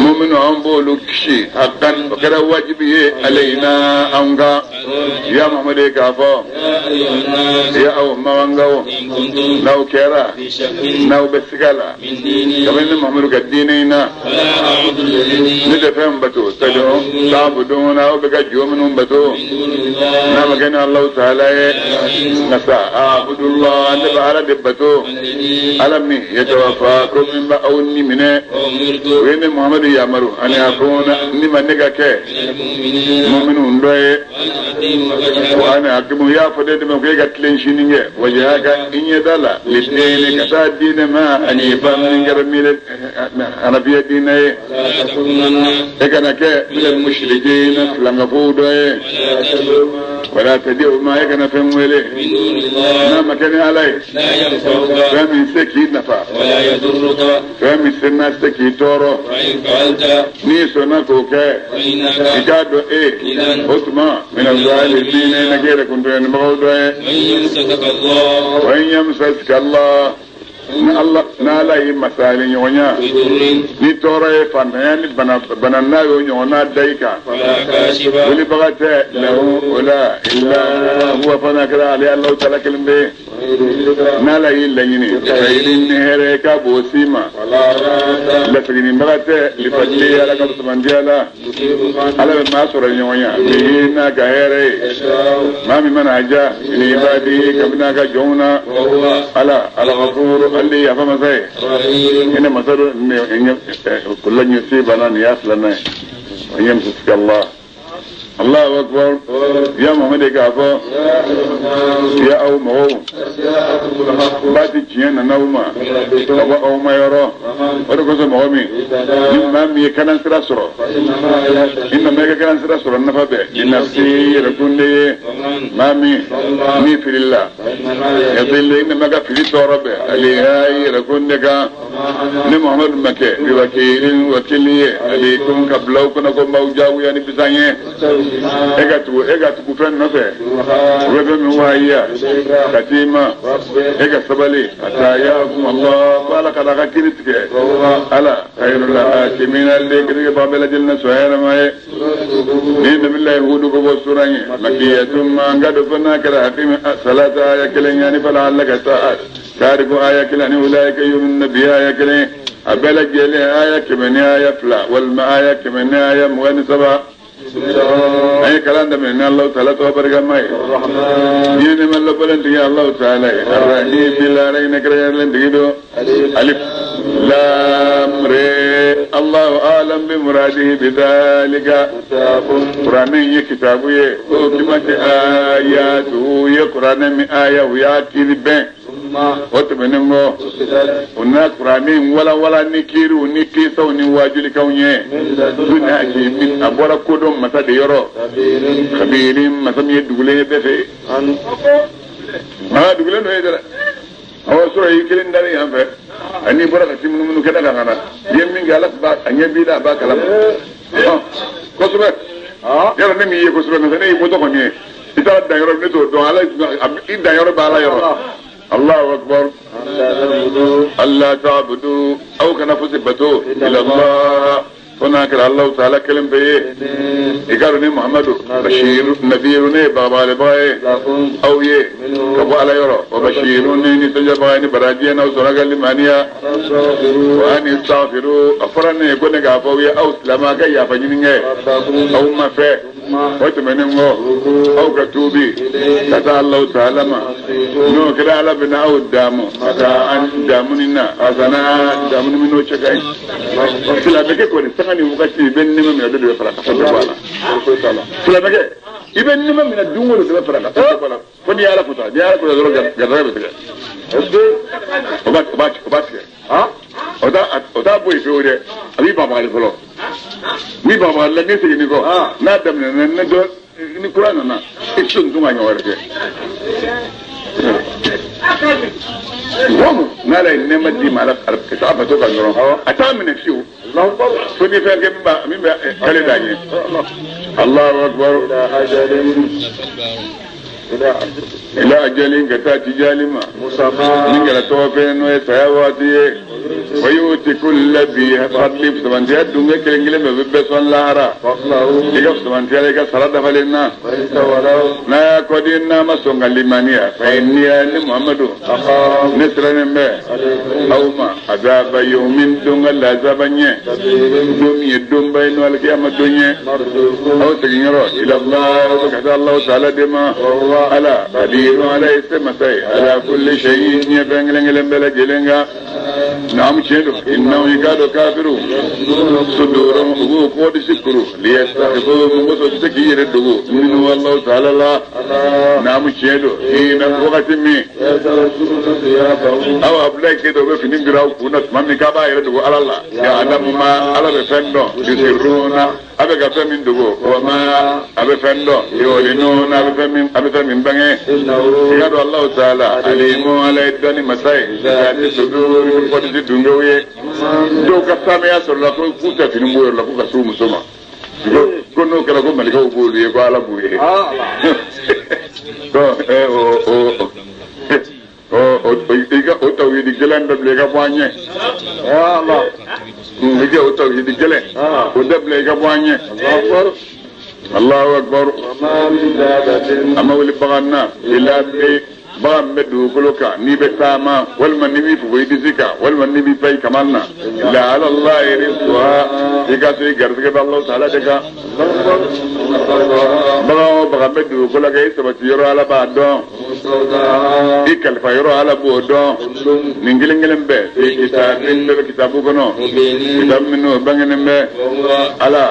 مؤمن أنبولو كشي حقا وكذا واجبه علينا أنغا يا محمد كافو يا أو موانغو ناو كيرا ناو بسكالا كمان محمد كدينينا ندفهم بتو تدعو تعبدون أو بك جومن بتو نعم كان الله تعالى نسا أعبد الله أنت بعلى دبتو ألمني يتوفاكم من بأوني منه وين محمد يامرو أن يكون نما نجاك مؤمنون دوي وأنا أكمل يا فديد من كي قتلين شينيه وجهك إن يدلا للدين كساد دين ما أني فمن كرميل أنا في الدين إكنا ك من المشركين لما فودوا ولا تدعوا ما يكنا فهم وله ما كان عليه فمن سكين نفع ولا يضرك فمن سنة سكين تورو نيسو نكوكا إجادو إيه أتما من الظالمين نجير كنت ينبغوا وإن يمسسك الله الله نالا يمسالي نيونا نتورا فانا بنانا يونا دايكا ولي بغتا له ولا إلا هو فانا كرا علي الله تعالى كلمه نالا يليني فإن هريكا بوسيما لفريني بغتا لفجلي على كبس منجالا على ما سورا نيونا بينا كهيري ما من حاجة من عبادي كبناك جونا على غفور اللي يفهم زي هنا مثلا كل يصيبنا نياس لنا ويمسك الله الله أكبر يا محمد كافو يا أو مو بعد جينا نوما أو ما يرى وركوز مهمي إنما ميكنا سراسرو إنما ميكنا سراسرو النفبة النفسي يكون لي مامي مي في الله يضل إنما في التراب اللي هاي يكون لك محمد مكة بوكيل وكيلي عليكم قبلو كنا كم موجاو يعني بزاية egatu kufran nafe webe miwaya katima ega sabali ataya kum Allah wala kada kiritke ala khairul hakimin allikri babela jilna suhayra mai ni billahi hudu go surani makiyatum ngadu fana kara hakim salata ayakilen yani fala allaka ta'at karibu ayakilen ulaika yumin nabiya ayakilen abela jele ayakimen ayafla wal ma ayakimen ayam wa nisaba أي كلام من الله تعالى توبرك ماي دين من الله بلند يا الله تعالى الرحيم بالله رأي نكرر لنديدو ألف لام ر الله أعلم بمراده بذلك قرآن كتابه وكما آياته يقرآن من آية ويأتي بين وتبنمو هناك قرآن ولا نكيرو نكيسو نواجل كونيه دون من أبورا كودم مسا يرو خبير مسا يدغلي بفي ما دغلي نو يدرا هو سورة يكلين داري هم في أني برا كتير منو كذا كذا يمين قالك با أني بيدا با كلام كسبة يلا نمي يكسبة مثلا يبغى كونيه إذا دايرو نتو دون على إذا دايرو بالا يرو الله أكبر الله تعبدوا أو كنفس بتو إلى الله هناك الله تعالى كلم بيه إقارني محمد بشير نذيرني بابا لباي أو يه كبو على يرو وبشيرني نتجباني براجينا وسرقا لمانيا وأن يستغفروا أفرني يكون كافوية أو سلامك يا فجنينه أو ما فيه وتمنمو أو كتوبي كتا الله تعالى ما نو كده على بنا أو دامو كتا أن داموننا أزنا دامون منو شكاين سلامك كوني سكاني وكاشي بين نما من الدنيا فرق سبحانه سلامك يبين نما من الدنيا فرق سبحانه فني على كتا دي على كتا زلوا جرّا بتجا وبات ها ودا بوي فيوري أبي بابا على فلو ni baba la ne sigi ni ko na dam ne do ni Qur'an na isun dunga ni warke womu na la ne madi mala arab ka ta to kan ro ata min fiu Allahu akbar so ni fe ke mi ba kale dañe Allahu akbar ila ajalin ka ta tijalima musafa min ga tofe no e sayawati ويؤتي كل ذي فضل سبحانه دونك كلنجلم ببسون لارا يقف سبحانه لك صلاة فلنا ما قدرنا ما سونغ لمانيا فإني محمد نسرنا ما أو ما عذاب يوم دونغ العذابني دوم يدوم بين والقيامة دنيا أو تجنرو إلى الله وكذا الله تعالى دما على قدير على اسمته على كل شيء يفعلن بلا جلنغا نعم شنو إنه يكادوا كافرون صدورهم هو قد شكروا ليستخفوا من وسط تكير الدغو منه الله تعالى الله نعم شنو حين وقت مي أو أبلاي كده بفنين براو كونت مامي كاباير الدغو على الله يعلم ما على بفندو يسرون أبقى فمن دغو وما أبقى فندو يولنون أبقى فمن بني يقول الله تعالى عليم على الدني مساي ذات صدور قد dungoye do ka samaya solla ko kuta tinumbo la ko kasu musoma ko no kala ko malika ko bolu ye ko ala buye ko o tawhid gelan da lega boanye Allah nige o tawhid gelen o dable ga boanye Allahu akbar amma wali bagana ila ba medu koloka ni be sama wal man ni fu wi dizika wal man ni pay kamalna la ala allah rizqa diga se gardiga Allah taala daga ba medu koloka yi sabati yoro ala ba don ikal fa yoro ala bo don ningilengelem be kitabu kono kitab minu bangene be ala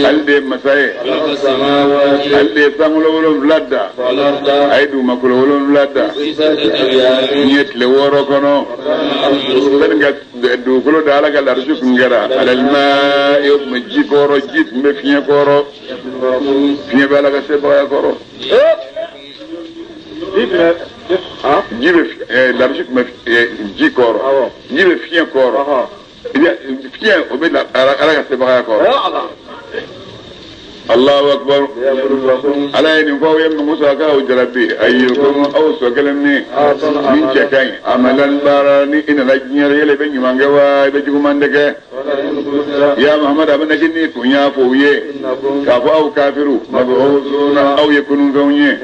alde masai alde sangulo vladda aidu makulo vladda nyet le woro kono benga du kulo dala ga larju ngara alal ma yob majji koro jit me fiye koro fiye bala ga se ba koro jibe larju me ji koro jibe fiye koro fiye obela ala ga se ba koro الله أكبر على إن فهو يمن موسى كاو جربي أيكم أو سكلني من شكاين عملا باراني إن لجنير يلي بني مانجوا يبجيكم عندك يا محمد أبنا كني كنيا فويه كافو أو كافرو مبعوثون أو يكونون كونيه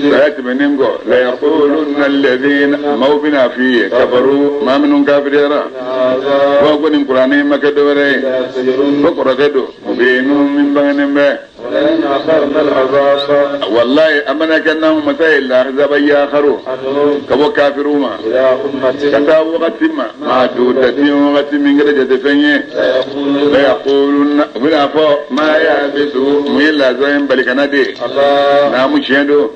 سيأت منهم لا يقولون الذين موبنا فيه كفروا ما منهم كافر يرى وأقول إن قرآنهم ما كدوري فقرأ كدو مبينهم من بغنهم والله أمنا كأنهم متى إلا أخذب ياخروا كبو كافروما كتابوا غتما ما دودتهم غتم غرجة فنيه لا يقولون بلا فو ما يلبسوا ميلا زين بلكنا دي نامو شهدو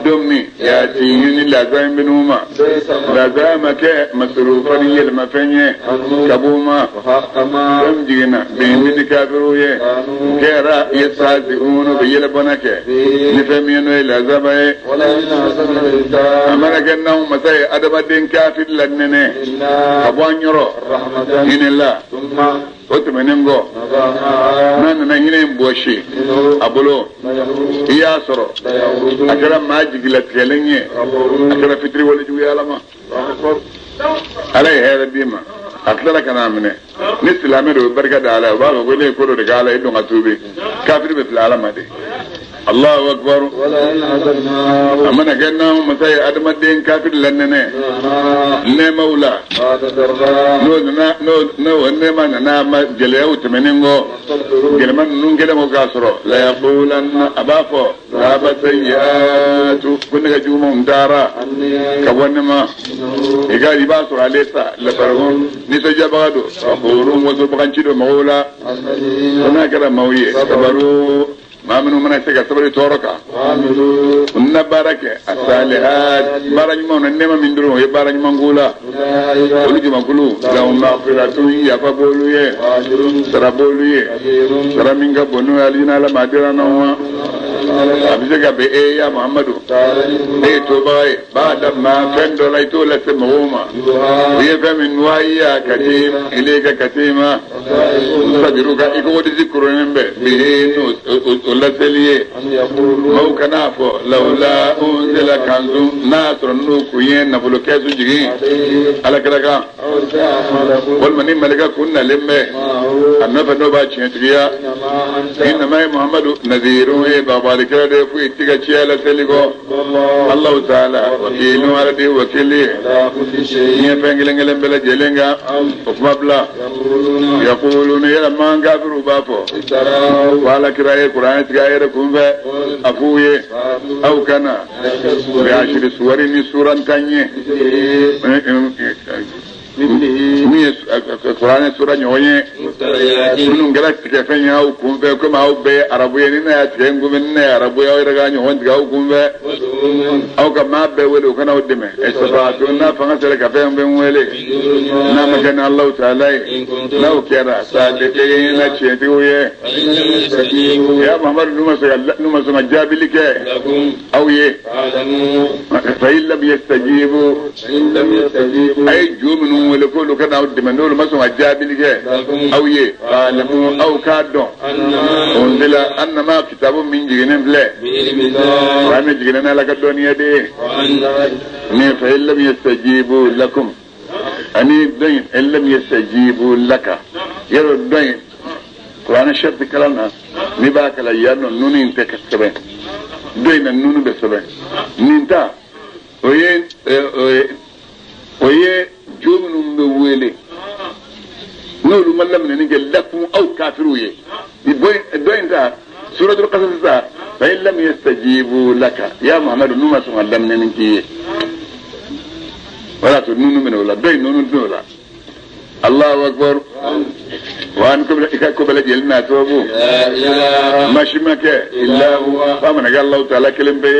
دمي ياتيهن لا زين بنوما لا زين كي مصروفا يلما فنيه كبوما رمجينا بين كافرويه كيرا يستهزئون بيلبنك نفهمينو إلا زباي أمنا كأنهم مساي أدبادين كافر لنني كبوان يرو إن الله وتمنينغو نانا هنا بوشي أبولو ياسرو أكرا ما جيلت كلني أكرا فتري ولجوي علما عليه هذا بيما أطلع كنا منه نسلامي رو بركة على وبعض قولي كورو رجاله إنه غتوبي كافر مثل العالم هذه الله أكبر أمنا كأنهم مساي أدم الدين كافر لنني نه مولا نو نما نما جليو تمنينغو جلمان نونجل مقاصرو لا يقولن أبافو راب سيئات كنا جومهم دارا كونما إيجاد يباسر عليها لبرهم نسجبادو أخورهم وزبغانشيدو مولا هناك مويه كبروا ما منو من يسقى صبري توركا ونبارك الصالحات بارج من النما من درو هي بارج منقولا ولج منقولو لهم مغفرة يفبولوه سرابولوه سرامينغا بنو علينا لما ديرانا أبزك بإيه يا محمد إيه توباي بعد ما فندو ليتو لسمهوما ويفهم من وعيا كتيم إليك كتيما صدروك إكو تذكرون به ولسليه مو كنافو لولا أنزل كنزو ناصر نوكو ين نفلو كيسو جيين على كركا والمنين ملكا كنا لمه النفع نوبا تشينتريا إنما محمد نذيرو إيه بابا لكرا ديفو إتكا تشيالا سليكو الله تعالى وكيلو على دي وكيلي يفنجلنجلن بلا جلنجا وكمبلا يقولون يا من كافروا بافو وعلى كراي القرآن تغير كونفه أفويه أو كنا بعشر سور من سورة تانية القرآن سورة نوعية كلهم قالت كيفين أو كونفه كم أو بي عربية نينا تكين كونفه عربية أو يرجعني هون تجاو كونفه أو كم بي ولو كنا ودمه استفادونا فنسر كفين بمولي نام كان الله تعالى لو كنا صادقين أشيدويه يا محمد نما سما جابلك أو يه فإن لم يستجيبوا أي جوم ولكل كنا ودمه نور ما سما جابلك أو يه قالوا أو كادو أنزل أنما كتاب من جنين بلا وأنا جنين لك الدنيا دي فإن لم يستجيبوا لكم أني دين إن لم يستجيبوا لك يرو دين قرآن الشرط كلامنا نباك الأيام نون انت كسبين دين النون بسبين ننتا ويه جوم نويلي نقول من لم ننجل لكم أو كافرويه دين تا سورة القصص تا فإن لم يستجيبوا لك يا محمد نوما سمع لم ننجي ولا تنون من ولا دين نون ولا الله أكبر وأنكم كبل جلنا توبوا ما شمك إلا هو فمن قال الله تعالى كلم به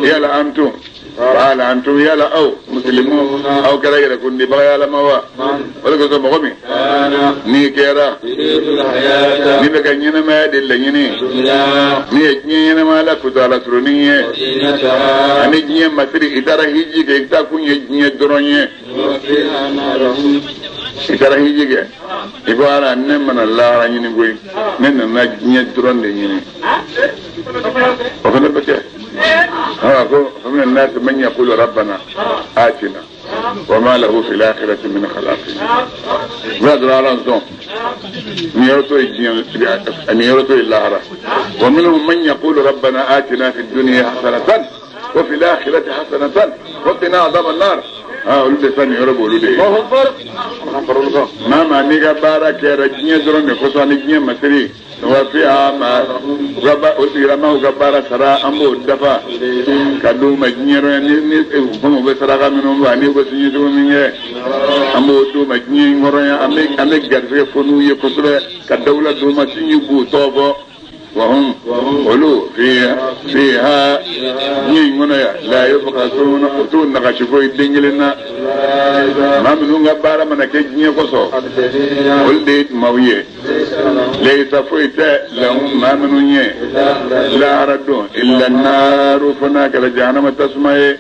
يلا أنتم قال أنتم يلا أو مسلمون أو كذا يكون نبغى يلا ما هو ولا كذا مغمي نيكرا نبغى يننا ما دلني نيجينا ما لا كذا سرنيه نيجي مسري إدارة هيجي كيكتا كون يجي درونيه إدارة هيجي كه إبارة نمن الله راني نقول نن نجي درون ديني وكنا بتشي فمن الناس من يقول ربنا آتنا وما له في الآخرة من خلاق بعد رأى نيرتو الله ومنهم من يقول ربنا آتنا في الدنيا حسنة وفي الآخرة حسنة وقنا عذاب النار ولد ثاني يرب ولد ما معني كبارك يا رجني درون كوساني جنيه مسري وفيها ما غبا أسير ما غبار سرا أمو دفا كدو مجنير ني هم بسرا منهم واني بسنيدو منيه أمو دو مجنير ورا أمي غرفة فنو يكسر كدولة دو مسني بوتوبو وهم ولو فيها نيمنا لا يبخسون أتون نكشفوا الدنيا ما منهم غبار من كجنيه كسر ولد مويه ليس فويت لهم ما منهم لا ردون إلا النار فناك لجهنم تسمعه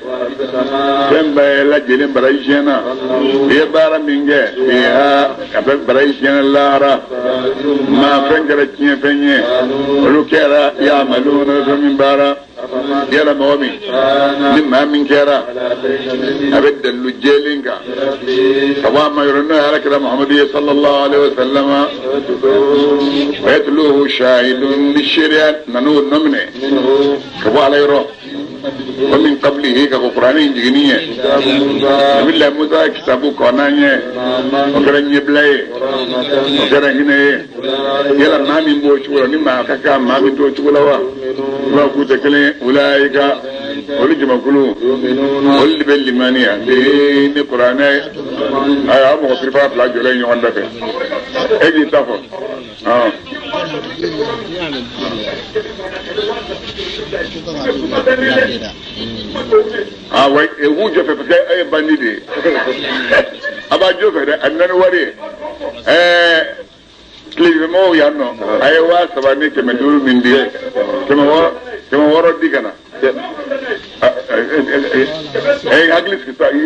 كم بيلا جلين برايشنا يبارا منجه فيها برايشنا لا ما فنجر تيه فنيه ولو كيرا يعملون من بارا يلا مومي مما من كيرا أبدا اللجيلينكا طبعا ما يرونه على كلام محمد صلى الله عليه وسلم ويتلوه شاهد للشريعة ننور نمنه كبوا على يروه ومن قبله كقرآن جنيه بالله موسى كتابه قرآنيه وكرن يبليه وكرن هنا يلا ما من بوشولا نما كاكا ما من بوشولا ما كنت كلي أولئك ولجم كلو ولي باللمانية دين القرآن أي أبو خطيفة بلا جلين يوندك أجي تفضل wai ewu jofe pe ay bandidi aba jofe de annan wari klive mo yanno ay wa sabani ke meduru mindi ke mo woro digana ay aglis ki sai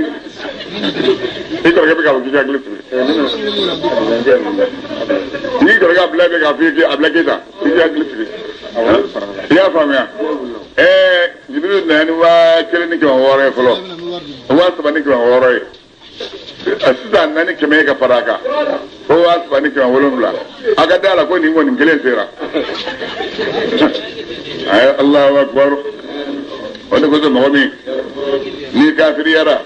iko ke ka ki aglis ni ko ga blabe ga fi ki ablakita ki aglis ya famia jibril nani wa keleni ke woro folo wa sabani ke woro asida nani ke me ka faraka ko wa sabani ke wolumla aga dala ko ni ngoni ngelen sera ay Allahu akbar wanda ko zama wani ni kafiri yara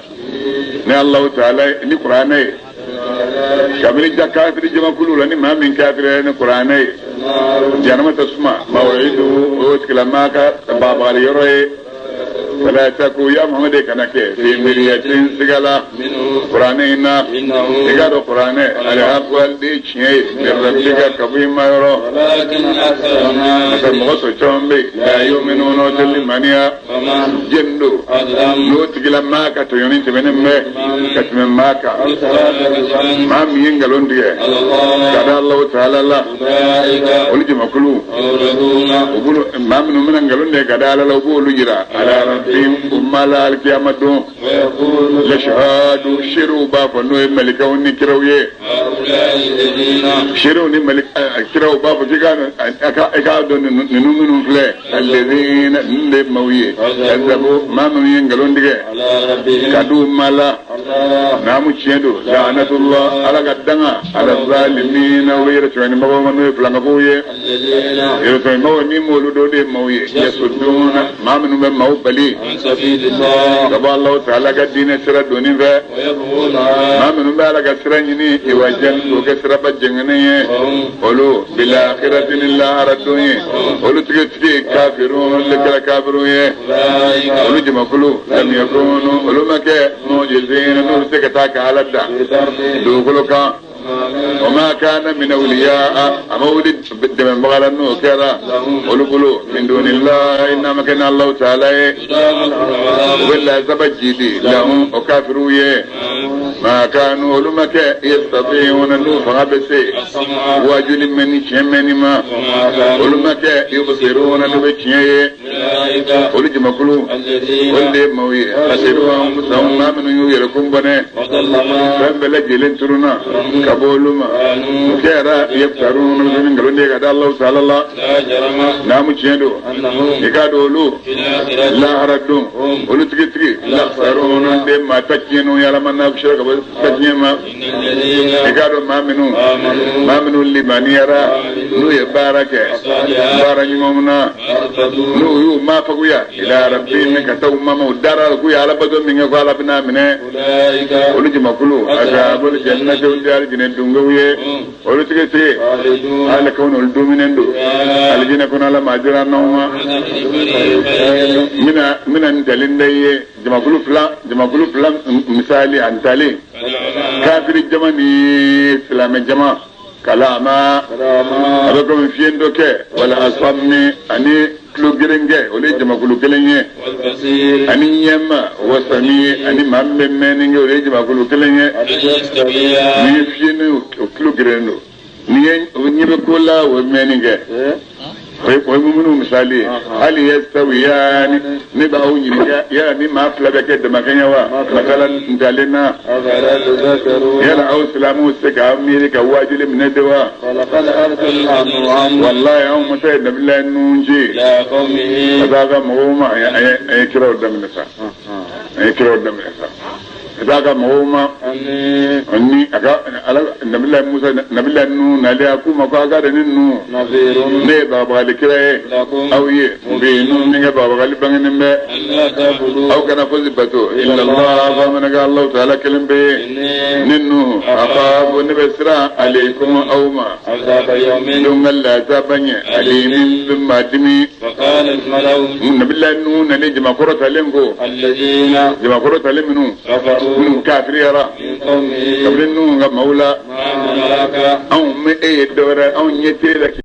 ne Allah ta'ala ni qur'anai kamil da kafiri jama kulula ni ma min kafiri ni qur'anai janama tasma maw'idu wa kalamaka baba yore فلا تكو يا محمد كنك في مرية سجلا قرآننا سجلا قرآن على أقوال دي شيء بربك كبير ما يرى ولكن أكثرنا فمغص شامبي لا يؤمنون تلمانيا جندو لو تجلا ماك تيونين تبين ما كتم ماك ما مين قالون دي كذا الله تعالى الله ولج مكلو وبلو ما من قالون دي كذا الله وبلو جرا على ومالا القيامة دون لشهادوا شروا بافا نوي ملكا وني كرويه شروا ني ملك كرو بافا كيكا اكادوا ننومنوا فلي الذين نلي مويه كذبوا ما مويين قالون دي كادوا مالا نامو تشيدو لعنة الله على قدنا على الظالمين ويرتوين مبا منوي فلانقويه يرتوين مبا نيمولو دودي مويه يسودون ما منو مبا بلي سبيل الله رب الله تعالى قدين سر دوني في ما من بالك سرني يوجن وكسر بجنني ولو بالآخرة لله ردوني ولو تكتي كافرون لك كافرون ولو جمكلو لم يكونوا ولو مك موجزين نرسك تاك على الدع دوكلك وما كان من أولياء أمولد من بغل النوكرة ولقلوا من دون الله إنما كان الله تعالى ولا زبجدي لهم وكافروا ما كانوا لمك يستطيعون النوفة بسي واجل من شمن ما ولمك يبصرون نبكيه ولجم كلوا واللي موي أسروا أنفسهم ما من يركم بني فبلج لنترنا كبولما كيرا يفترون من قالوا لي قال الله تعالى الله نام تشيدو يكادولو لا ردوا ولتكتري لا يفترون بما تكينوا يا لمن نبشرك تكيما يكادوا ما منو اللي من يرى نو يبارك بارك يومنا نو ما faguya ila rabbihim katawma mudara ku ya labado min ga ala bina mine ulu jimakulu ashabul jannati wal jar jinen dungawiye ulu tigese ala kawno ul dominendo aljina kuna la majira nawma mina dalindaye jimakulu plan misali antali kafiri jamani islam jama kalama abakum fiendo ke wala asamni ani klu gerenge ole jimakulu kelenye ani yema wasami ani mamme meninge ole jimakulu kelenye ni fienu klu gerendo ni be kola wo meninge koy mumunu misali hali yastawiyani ni bawo nyinga ya ni ma flabe ke de makanya wa masalan ndalena ya au islamu sika amiri ka wajili min dewa laqad arsalna nu'am wallahi yawm mutayna billahi nunji la qawmihi daga muuma ay kiro damnasa ay kiro damnasa daga muuma anni aga ala nabillahi musa nabillahi nu naliya kuma ko aga da nu nazirun ne baba likire awiye binu ninga baba gali bangene me aw kana fuzi bato illa allah fa man ga allah ta'ala kalimbe ninnu aqabu nabsira alaykum awma azaba yawmin dum la tabanya alimin thumma dimi wa qala al malaw nabillahi nu nali jama qurata lengo alladina jama qurata lemnu من كافر يرى قبل النوم مولا أو من أي دورة أو نيتي